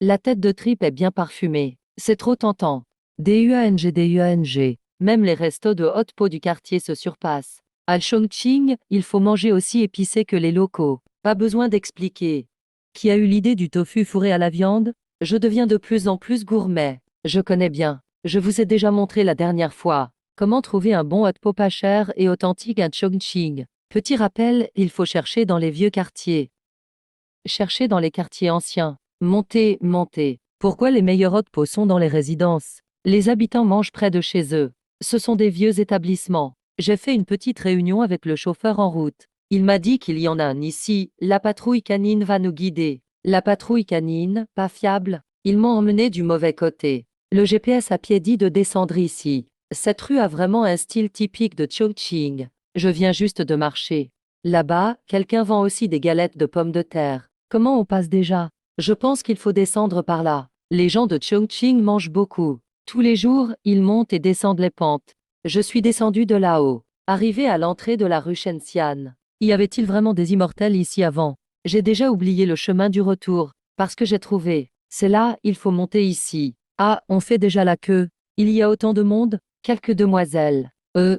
La tête de tripe est bien parfumée. C'est trop tentant. DUANG. Même les restos de haute pot du quartier se surpassent. À Chongqing, il faut manger aussi épicé que les locaux. Pas besoin d'expliquer. Qui a eu l'idée du tofu fourré à la viande? Je deviens de plus en plus gourmet. Je connais bien. Je vous ai déjà montré la dernière fois. Comment trouver un bon hot pot pas cher et authentique à Chongqing? Petit rappel, il faut chercher dans les vieux quartiers. Chercher dans les quartiers anciens. Monter. Pourquoi les meilleurs hot pots sont dans les résidences? Les habitants mangent près de chez eux. Ce sont des vieux établissements. J'ai fait une petite réunion avec le chauffeur en route. Il m'a dit qu'il y en a un ici, la patrouille canine va nous guider. La patrouille canine, pas fiable. Ils m'ont emmené du mauvais côté. Le GPS à pied dit de descendre ici. Cette rue a vraiment un style typique de Chongqing. Je viens juste de marcher. Là-bas, quelqu'un vend aussi des galettes de pommes de terre. Comment on passe déjà? Je pense qu'il faut descendre par là. Les gens de Chongqing mangent beaucoup. Tous les jours, ils montent et descendent les pentes. Je suis descendu de là-haut. Arrivé à l'entrée de la rue Shenxian. Y avait-il vraiment des immortels ici avant? J'ai déjà oublié le chemin du retour, parce que j'ai trouvé. C'est là, il faut monter ici. Ah, on fait déjà la queue. Il y a autant de monde? Quelques demoiselles.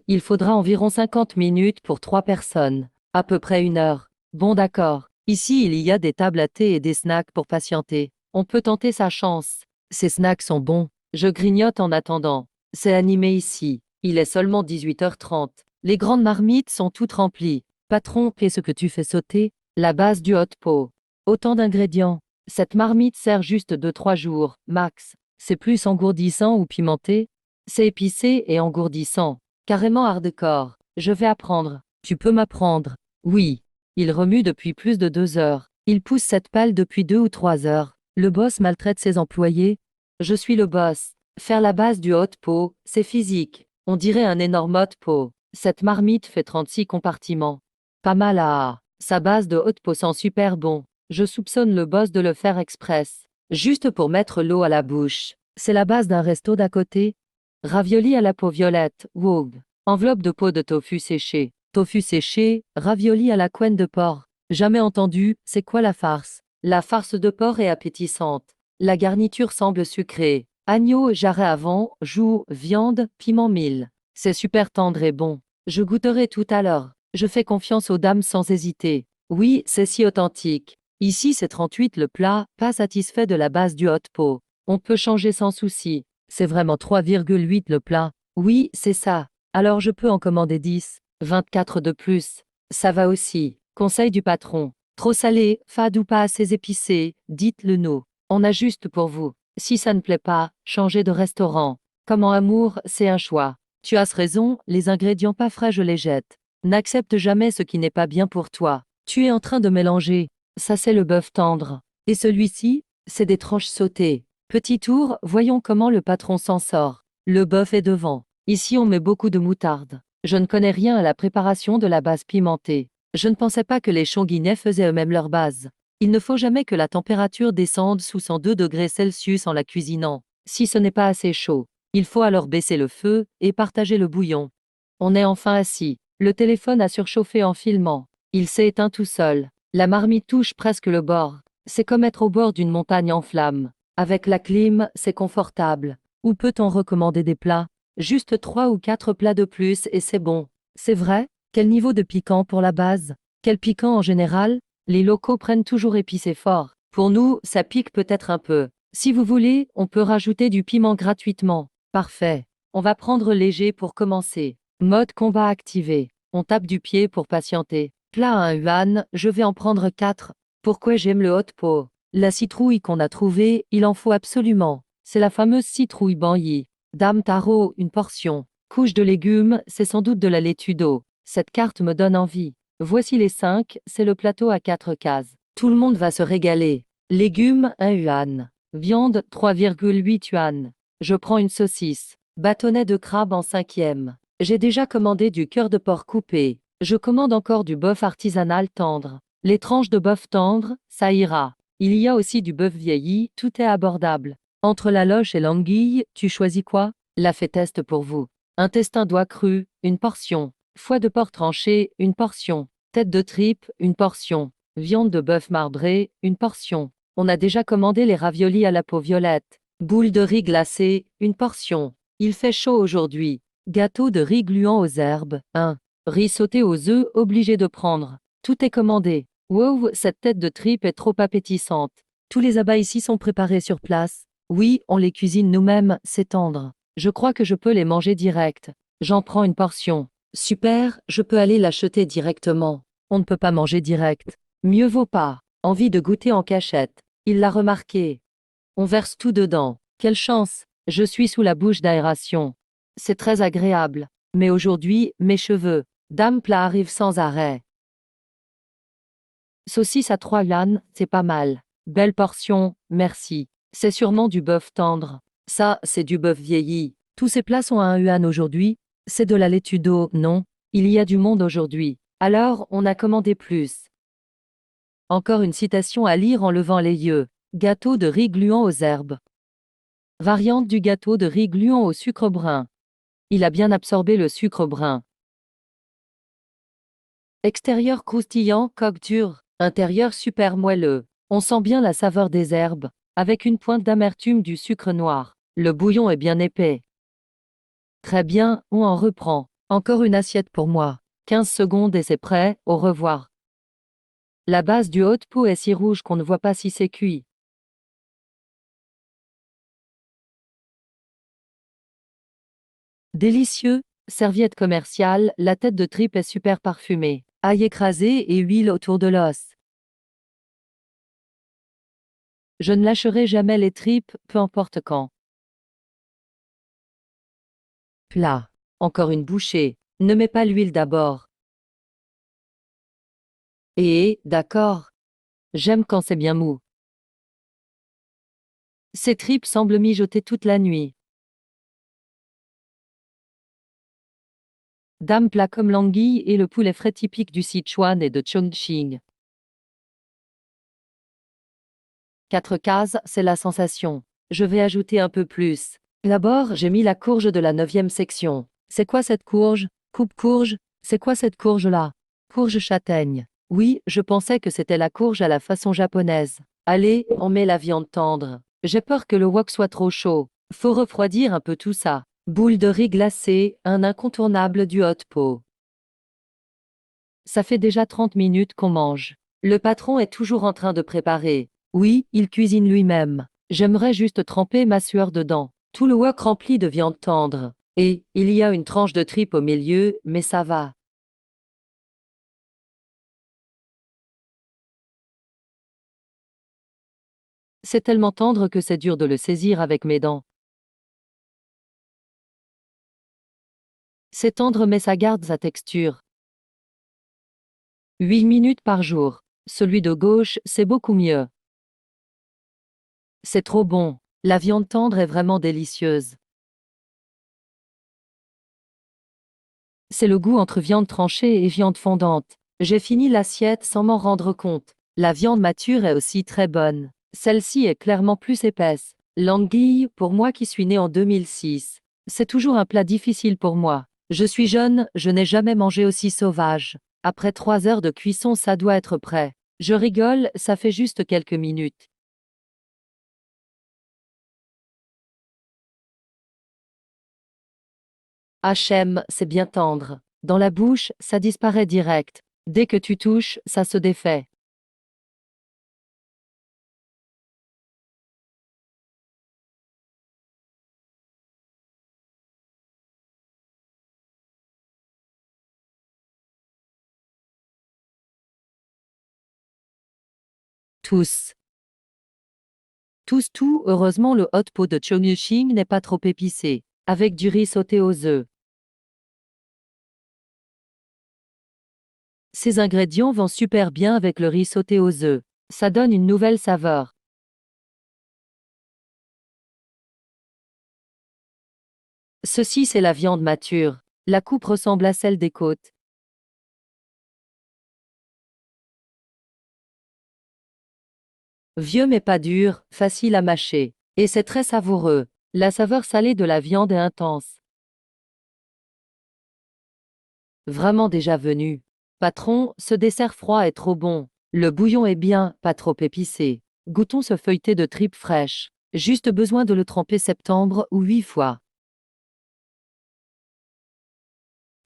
Il faudra environ 50 minutes pour 3 personnes. À peu près 1 heure. Bon d'accord. Ici, il y a des tables à thé et des snacks pour patienter. On peut tenter sa chance. Ces snacks sont bons. Je grignote en attendant. C'est animé ici. Il est seulement 18h30. Les grandes marmites sont toutes remplies. Patron, qu'est-ce que tu fais sauter? La base du hot pot. Autant d'ingrédients. Cette marmite sert juste 2-3 jours, max. C'est plus engourdissant ou pimenté? C'est épicé et engourdissant. Carrément hardcore. Je vais apprendre. Tu peux m'apprendre? Oui. Il remue depuis plus de 2 heures. Il pousse cette pelle depuis 2 ou 3 heures. Le boss maltraite ses employés. Je suis le boss. Faire la base du hot pot, c'est physique. On dirait un énorme hot pot. Cette marmite fait 36 compartiments. Pas mal à. Sa base de hot pot sent super bon. Je soupçonne le boss de le faire express. Juste pour mettre l'eau à la bouche. C'est la base d'un resto d'à côté. Ravioli à la peau violette, wow. Enveloppe de peau de tofu séché. Tofu séché, ravioli à la couenne de porc. Jamais entendu, c'est quoi la farce? La farce de porc est appétissante. La garniture semble sucrée. Agneau, jarret avant, joue, viande, piment mille. C'est super tendre et bon. Je goûterai tout à l'heure. Je fais confiance aux dames sans hésiter. Oui, c'est si authentique. Ici c'est 38 le plat, pas satisfait de la base du hot pot. On peut changer sans souci. C'est vraiment 3,8 le plat. Oui, c'est ça. Alors je peux en commander 10, 24 de plus. Ça va aussi. Conseil du patron. Trop salé, fade ou pas assez épicé, dites-le nous. On ajuste pour vous. Si ça ne plaît pas, changez de restaurant. Comme en amour, c'est un choix. Tu as raison, les ingrédients pas frais je les jette. N'accepte jamais ce qui n'est pas bien pour toi. Tu es en train de mélanger. Ça c'est le bœuf tendre. Et celui-ci, c'est des tranches sautées. Petit tour, voyons comment le patron s'en sort. Le bœuf est devant. Ici on met beaucoup de moutarde. Je ne connais rien à la préparation de la base pimentée. Je ne pensais pas que les Chongguinais faisaient eux-mêmes leur base. Il ne faut jamais que la température descende sous 102 degrés Celsius en la cuisinant. Si ce n'est pas assez chaud, il faut alors baisser le feu et partager le bouillon. On est enfin assis. Le téléphone a surchauffé en filmant. Il s'est éteint tout seul. La marmite touche presque le bord. C'est comme être au bord d'une montagne en flammes. Avec la clim, c'est confortable. Où peut-on recommander des plats? Juste 3 ou 4 plats de plus et c'est bon. C'est vrai? Quel niveau de piquant pour la base? Quel piquant en général? Les locaux prennent toujours épicé fort. Pour nous, ça pique peut-être un peu. Si vous voulez, on peut rajouter du piment gratuitement. Parfait. On va prendre léger pour commencer. Mode combat activé. On tape du pied pour patienter. Plat à 1 yuan, je vais en prendre 4. Pourquoi j'aime le hot pot? La citrouille qu'on a trouvée, il en faut absolument. C'est la fameuse citrouille Banyi. Dame taro, une portion. Couche de légumes, c'est sans doute de la laitue d'eau. Cette carte me donne envie. Voici les 5, c'est le plateau à 4 cases. Tout le monde va se régaler. Légumes, 1 yuan. Viande, 3,8 yuan. Je prends une saucisse. Bâtonnet de crabe en 5e. J'ai déjà commandé du cœur de porc coupé. Je commande encore du bœuf artisanal tendre. Les tranches de bœuf tendre, ça ira. Il y a aussi du bœuf vieilli, tout est abordable. Entre la loche et l'anguille, tu choisis quoi? La fait test pour vous. Intestin d'oie cru, une portion. Foie de porc tranché, une portion. Tête de tripe, une portion. Viande de bœuf marbré, une portion. On a déjà commandé les raviolis à la peau violette. Boule de riz glacée, une portion. Il fait chaud aujourd'hui. Gâteau de riz gluant aux herbes, 1. Riz sauté aux œufs, obligé de prendre. Tout est commandé. Wow, cette tête de tripe est trop appétissante. Tous les abats ici sont préparés sur place. Oui, on les cuisine nous-mêmes, c'est tendre. Je crois que je peux les manger direct. J'en prends une portion. Super, je peux aller l'acheter directement. On ne peut pas manger direct. Mieux vaut pas. Envie de goûter en cachette. Il l'a remarqué. On verse tout dedans. Quelle chance. Je suis sous la bouche d'aération. C'est très agréable. Mais aujourd'hui, mes cheveux. Dame plat arrive sans arrêt. Saucisse à 3 yuan, c'est pas mal. Belle portion, merci. C'est sûrement du bœuf tendre. Ça, c'est du bœuf vieilli. Tous ces plats sont à 1 yuan aujourd'hui. C'est de la laitue d'eau, non? Il y a du monde aujourd'hui. Alors, on a commandé plus. Encore une citation à lire en levant les yeux. Gâteau de riz gluant aux herbes. Variante du gâteau de riz gluant au sucre brun. Il a bien absorbé le sucre brun. Extérieur croustillant, coque dure. Intérieur super moelleux. On sent bien la saveur des herbes, avec une pointe d'amertume du sucre noir. Le bouillon est bien épais. Très bien, on en reprend. Encore une assiette pour moi. 15 secondes et c'est prêt, au revoir. La base du haut pot est si rouge qu'on ne voit pas si c'est cuit. Délicieux, serviette commerciale, la tête de tripe est super parfumée. Ail écrasé et huile autour de l'os. Je ne lâcherai jamais les tripes, peu importe quand. Plat. Encore une bouchée. Ne mets pas l'huile d'abord. D'accord. J'aime quand c'est bien mou. Ces tripes semblent mijoter toute la nuit. Dame plat comme l'anguille et le poulet frais typique du Sichuan et de Chongqing. 4 cases, c'est la sensation. Je vais ajouter un peu plus. D'abord, j'ai mis la courge de la 9e section. C'est quoi cette courge? Coupe-courge? C'est quoi cette courge-là? Courge châtaigne. Oui, je pensais que c'était la courge à la façon japonaise. Allez, on met la viande tendre. J'ai peur que le wok soit trop chaud. Faut refroidir un peu tout ça. Boule de riz glacée, un incontournable du hot pot. Ça fait déjà 30 minutes qu'on mange. Le patron est toujours en train de préparer. Oui, il cuisine lui-même. J'aimerais juste tremper ma sueur dedans. Tout le wok rempli de viande tendre. Et, il y a une tranche de tripe au milieu, mais ça va. C'est tellement tendre que c'est dur de le saisir avec mes dents. C'est tendre mais ça garde sa texture. 8 minutes par jour. Celui de gauche, c'est beaucoup mieux. C'est trop bon. La viande tendre est vraiment délicieuse. C'est le goût entre viande tranchée et viande fondante. J'ai fini l'assiette sans m'en rendre compte. La viande mature est aussi très bonne. Celle-ci est clairement plus épaisse. L'anguille, pour moi qui suis né en 2006. C'est toujours un plat difficile pour moi. Je suis jeune, je n'ai jamais mangé aussi sauvage. Après 3 heures de cuisson, ça doit être prêt. Je rigole, ça fait juste quelques minutes. HM, c'est bien tendre. Dans la bouche, ça disparaît direct. Dès que tu touches, ça se défait. Tous. Tous tout, heureusement le hot pot de Chongqing n'est pas trop épicé. Avec du riz sauté aux œufs. Ces ingrédients vont super bien avec le riz sauté aux œufs. Ça donne une nouvelle saveur. Ceci c'est la viande mature. La coupe ressemble à celle des côtes. Vieux mais pas dur, facile à mâcher. Et c'est très savoureux. La saveur salée de la viande est intense. Vraiment déjà venu. Patron, ce dessert froid est trop bon. Le bouillon est bien, pas trop épicé. Goûtons ce feuilleté de tripes fraîches. Juste besoin de le tremper septembre ou 8 fois.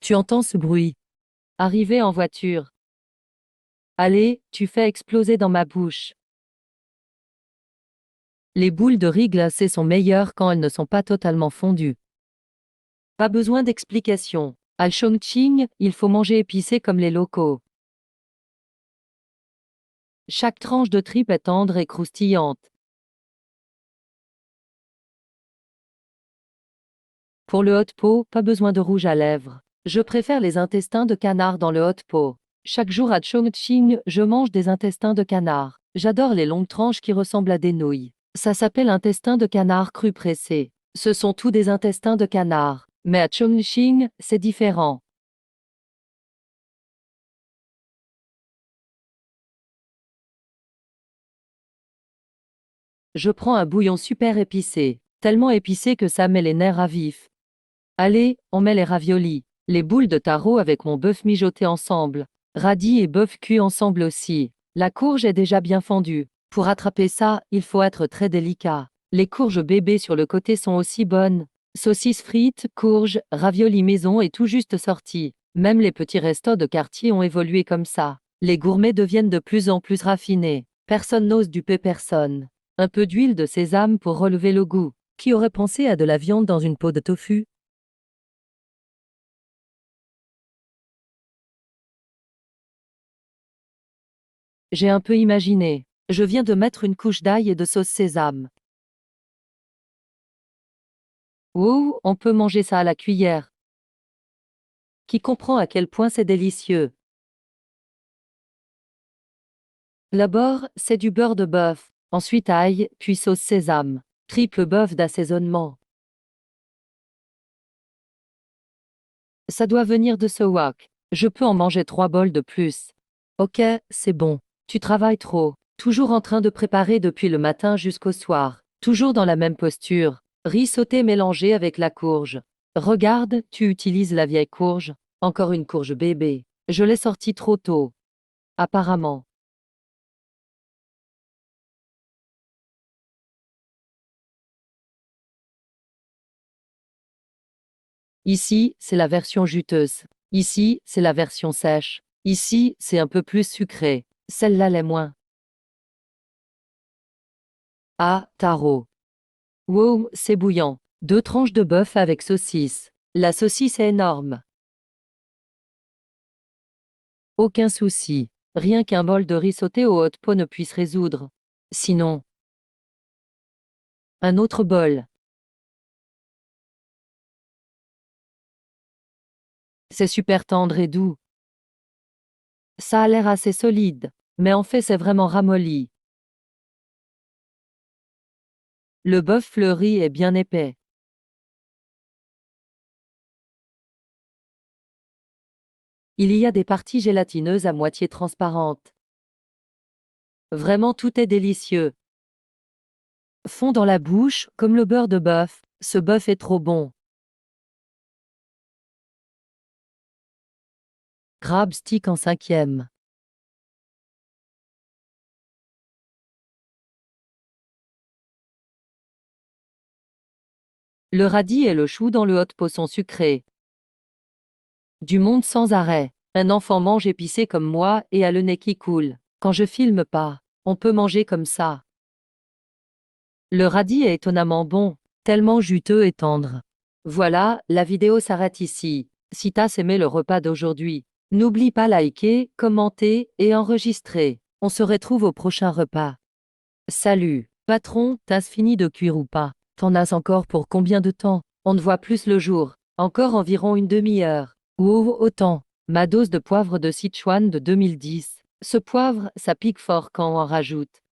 Tu entends ce bruit? Arriver en voiture. Allez, tu fais exploser dans ma bouche. Les boules de riz glacées sont meilleures quand elles ne sont pas totalement fondues. Pas besoin d'explication. À Chongqing, il faut manger épicé comme les locaux. Chaque tranche de tripe est tendre et croustillante. Pour le hot pot, pas besoin de rouge à lèvres. Je préfère les intestins de canard dans le hot pot. Chaque jour à Chongqing, je mange des intestins de canard. J'adore les longues tranches qui ressemblent à des nouilles. Ça s'appelle intestin de canard cru pressé. Ce sont tous des intestins de canard. Mais à Chongqing, c'est différent. Je prends un bouillon super épicé. Tellement épicé que ça met les nerfs à vif. Allez, on met les raviolis. Les boules de taro avec mon bœuf mijoté ensemble. Radis et bœuf cuit ensemble aussi. La courge est déjà bien fondue. Pour attraper ça, il faut être très délicat. Les courges bébés sur le côté sont aussi bonnes. Saucisses frites, courges, raviolis maison et tout juste sortis. Même les petits restos de quartier ont évolué comme ça. Les gourmets deviennent de plus en plus raffinés. Personne n'ose duper personne. Un peu d'huile de sésame pour relever le goût. Qui aurait pensé à de la viande dans une peau de tofu? J'ai un peu imaginé. Je viens de mettre une couche d'ail et de sauce sésame. Ouh, on peut manger ça à la cuillère. Qui comprend à quel point c'est délicieux. D'abord, c'est du beurre de bœuf, ensuite ail, puis sauce sésame. Triple bœuf d'assaisonnement. Ça doit venir de ce wok. Je peux en manger 3 bols de plus. Ok, c'est bon. Tu travailles trop. Toujours en train de préparer depuis le matin jusqu'au soir. Toujours dans la même posture. Riz sauté mélangé avec la courge. Regarde, tu utilises la vieille courge. Encore une courge bébé. Je l'ai sortie trop tôt. Apparemment. Ici, c'est la version juteuse. Ici, c'est la version sèche. Ici, c'est un peu plus sucré. Celle-là l'est moins. Ah, taro. Wow, c'est bouillant. 2 tranches de bœuf avec saucisse. La saucisse est énorme. Aucun souci. Rien qu'un bol de riz sauté au hot pot ne puisse résoudre. Sinon, un autre bol. C'est super tendre et doux. Ça a l'air assez solide. Mais en fait, c'est vraiment ramolli. Le bœuf fleuri est bien épais. Il y a des parties gélatineuses à moitié transparentes. Vraiment tout est délicieux. Fond dans la bouche, comme le beurre de bœuf. Ce bœuf est trop bon. Crab stick en 5e. Le radis et le chou dans le hot pot sont sucrés. Du monde sans arrêt. Un enfant mange épicé comme moi et a le nez qui coule. Quand je filme pas, on peut manger comme ça. Le radis est étonnamment bon, tellement juteux et tendre. Voilà, la vidéo s'arrête ici. Si t'as aimé le repas d'aujourd'hui, n'oublie pas liker, commenter et enregistrer. On se retrouve au prochain repas. Salut. Patron, t'as fini de cuire ou pas? T'en as encore pour combien de temps? On ne voit plus le jour. Encore environ une demi-heure. Ou autant. Ma dose de poivre de Sichuan de 2010. Ce poivre, ça pique fort quand on en rajoute.